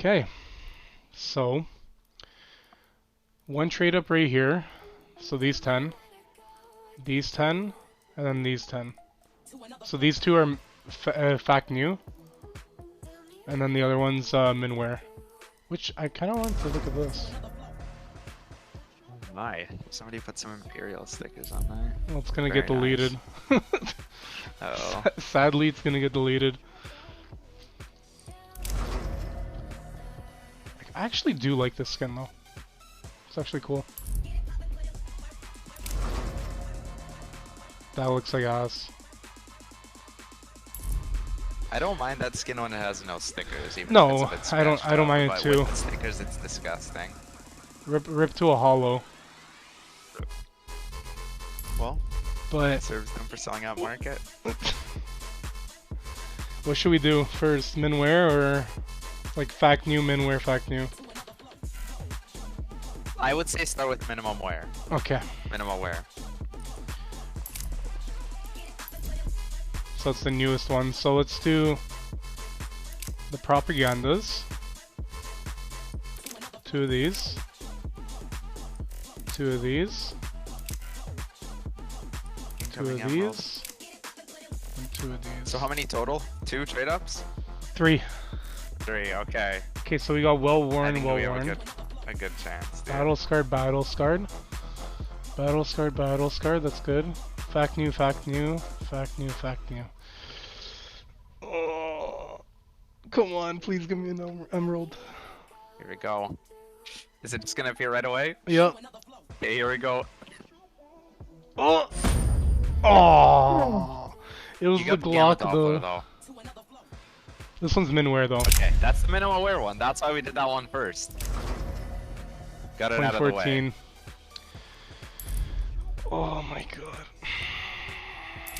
Okay, so one trade up right here. So these 10, and then these 10. So these two are fact new, and then the other one's minware. Which I kind of want to look at this. My, somebody put some Imperial stickers on there. Well, it's gonna Very get deleted. Nice. Oh. Sadly, it's gonna get deleted. I actually do like this skin though. It's actually cool. That looks like ass. I don't mind that skin when it has no stickers. Even No, if it's a bit I don't scratched mind up, it but too. with the stickers, it's disgusting. Rip to a hollow. Well, But serves them for selling out market. what should we do first? Minware or like fact new, minware, fact new? I would say start with minimum wear. Okay. Minimum wear. So it's the newest one. So let's do the propagandas. 2 of these. 2 of these. 2 Incoming of emerald. these. And 2 of these. So how many total? 2 trade ups? 3. 3. Okay. Okay, so we got well I worn, think well we have worn. a good chance. Dude. Battle scarred, battle scarred. Battle scarred, battle scarred. That's good. Fact new, fact new, fact new, fact new. Oh, come on, please give me an emerald. Here we go. Is it just gonna appear right away? Yep. Okay, here we go. Oh! Oh! It was You the got the Gamma Glock Doppler, though. though. This one's minware though. Okay, that's the minimum wear one. That's why we did that one first. Got it out of the way. 2014. Oh my god.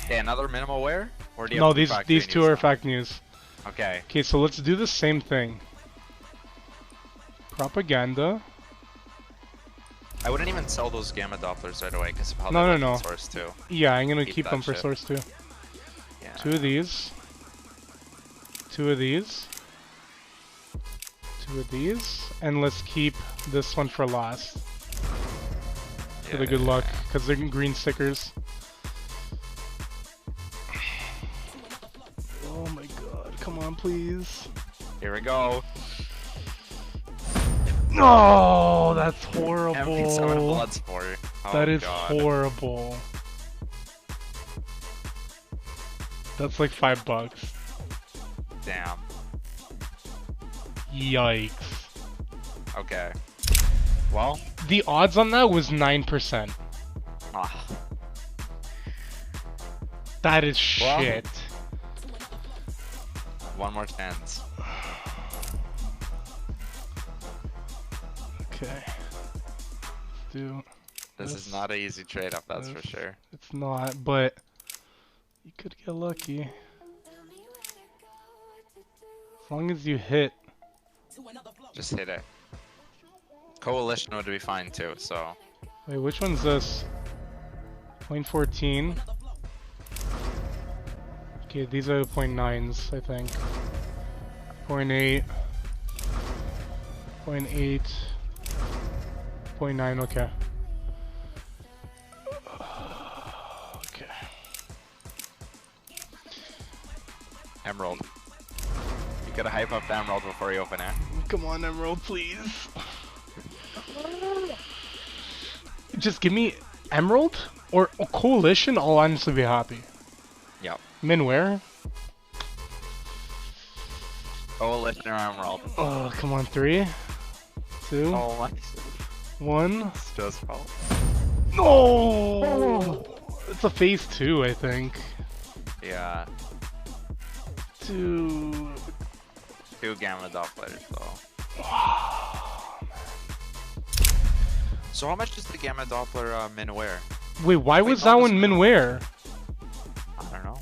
Okay, another minimal wear? Or do you No, have these two are fact news. Okay. Okay, so let's do the same thing. Propaganda. I wouldn't even sell those Gamma Dopplers right away because of how No, they're no, open no. source too. Yeah, I'm gonna Keep keep that them for shit. source too. Yeah. 2 of these. 2 of these. 2 of these. And let's keep this one for last. For the good luck, because they're green stickers. Oh my god, come on please. Here we go. No, that's MP7 horrible. Bloodsport. Oh, That is God. horrible. That's like $5. Damn. Yikes. Okay. Well. The odds on that was 9%. Ah. That is Well. shit. One more chance. Okay. Do This is not an easy trade up, that's for sure. It's not, but you could get lucky. As long as you hit. Just hit it. Coalition would be fine too, so. Wait, which one's this? 0.14. Okay, these are the 0.9s, I think. 0.8. 0.8. 0.9, okay. Okay. Emerald. You gotta hype up the emerald before you open it. Come on, Emerald, please. Just give me Emerald or Coalition, I'll honestly be happy. Yep. Minware? Coalition or emerald. Oh, come on, 3, 2, Oh my. 1. It's just fault. No! It's a phase 2, I think. Yeah. 2. 2 Gamma Dopplers though. So how much is the Gamma Doppler minware? Wait, why Wait, was no, that this one minimum. minware? I don't know.